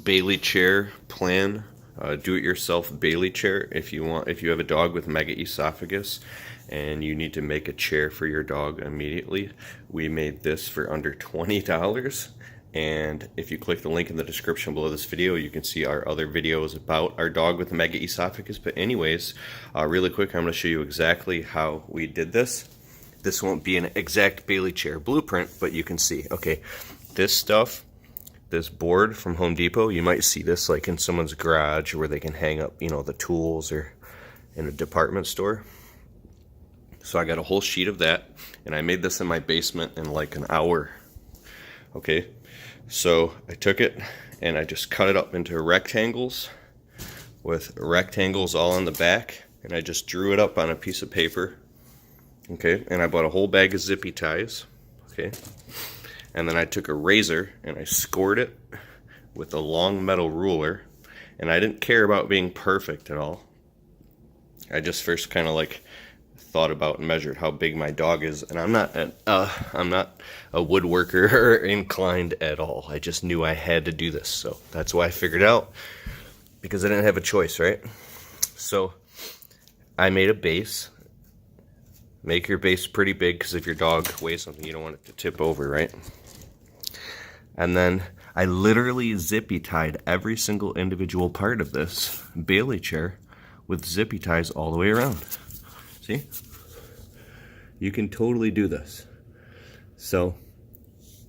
Bailey chair plan, do-it-yourself Bailey chair. If you have a dog with Megaesophagus and you need to make a chair for your dog immediately, we made this for under $20. And if you click the link in the description below this video, you can see our other videos about our dog with Megaesophagus. But anyways, really quick, I'm going to show you exactly how we did this. This won't be an exact Bailey chair blueprint, but you can see. Okay, this stuff, this board from Home Depot, you might see this like in someone's garage where they can hang up, you know, the tools, or in a department store. So I got a whole sheet of that, and I made this in my basement in like an hour. Okay, so I took it and I just cut it up into rectangles with rectangles all on the back, and I just drew it up on a piece of paper. Okay, and I bought a whole bag of zippy ties. Okay, and then I took a razor and I scored it with a long metal ruler, and I didn't care about being perfect at all. I just first kind of like thought about and measured how big my dog is, and I'm not a woodworker or inclined at all. I just knew I had to do this, so that's why I figured it out, because I didn't have a choice, right? So I made a base. Make your base pretty big, because if your dog weighs something, you don't want it to tip over, right? And then I literally zippy tied every single individual part of this Bailey chair with zippy ties all the way around. See? You can totally do this. So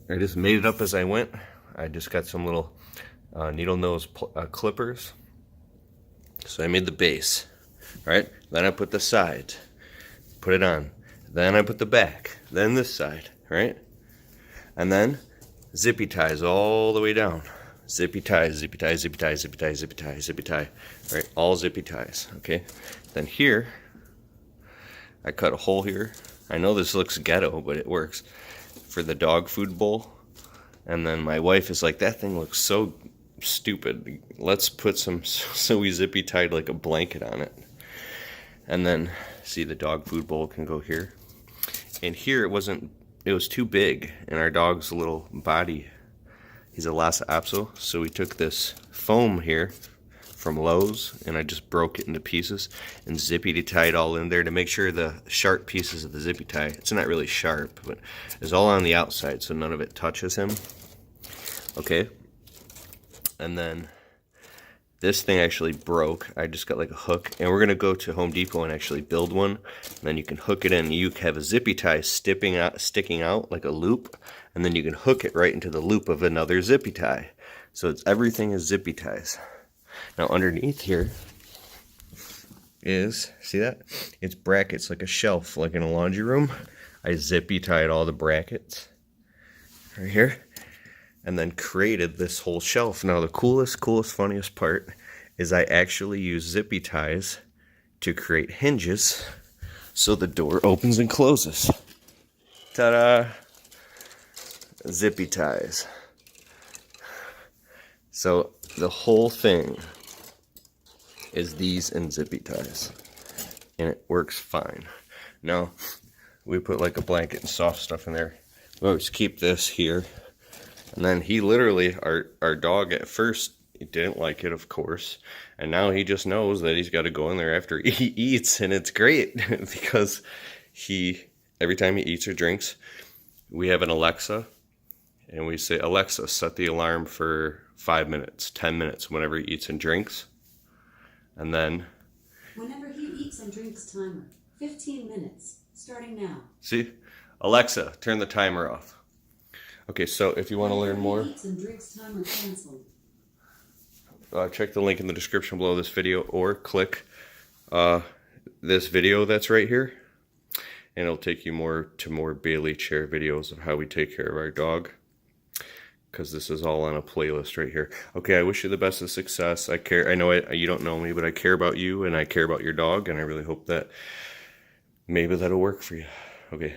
I just made it up as I went. I just got some little needle nose clippers. So I made the base, right? Then I put the sides. Put it on. Then I put the back. Then this side, right? And then zippy ties all the way down. Zippy ties, zippy ties, zippy ties, zippy ties, zippy ties, zippy tie. Right? All zippy ties. Okay. Then here, I cut a hole here. I know this looks ghetto, but it works. For the dog food bowl. And then my wife is like, that thing looks so stupid. Let's put some, so we zippy tied like a blanket on it. And then, see, the dog food bowl can go here. And here it was too big in our dog's little body. He's a Lasa Apso, so we took this foam here from Lowe's, and I just broke it into pieces and zippy tied all in there to make sure the sharp pieces of the zippy tie, it's not really sharp, but it's all on the outside, so none of it touches him. Okay. And then this thing actually broke. I just got like a hook, and we're going to go to Home Depot and actually build one. And then you can hook it in. You have a zippy tie sticking out like a loop, and then you can hook it right into the loop of another zippy tie. So everything is zippy ties. Now underneath here is, see that? It's brackets, like a shelf, like in a laundry room. I zippy tied all the brackets right here, and then created this whole shelf. Now the coolest, funniest part is I actually use zippy ties to create hinges so the door opens and closes. Ta-da! Zippy ties. So the whole thing is these and zippy ties, and it works fine. Now we put like a blanket and soft stuff in there. We always keep this here. And then he literally, our dog at first, he didn't like it, of course. And now he just knows that he's got to go in there after he eats. And it's great because every time he eats or drinks, we have an Alexa. And we say, Alexa, set the alarm for 5 minutes, 10 minutes, whenever he eats and drinks. And then, whenever he eats and drinks, timer, 15 minutes, starting now. See? Alexa, turn the timer off. Okay, so if you want to learn more, check the link in the description below this video, or click this video that's right here, and it'll take you to more Bailey chair videos of how we take care of our dog, because this is all on a playlist right here. Okay, I wish you the best of success. I know you don't know me, but I care about you, and I care about your dog, and I really hope that maybe that'll work for you. Okay,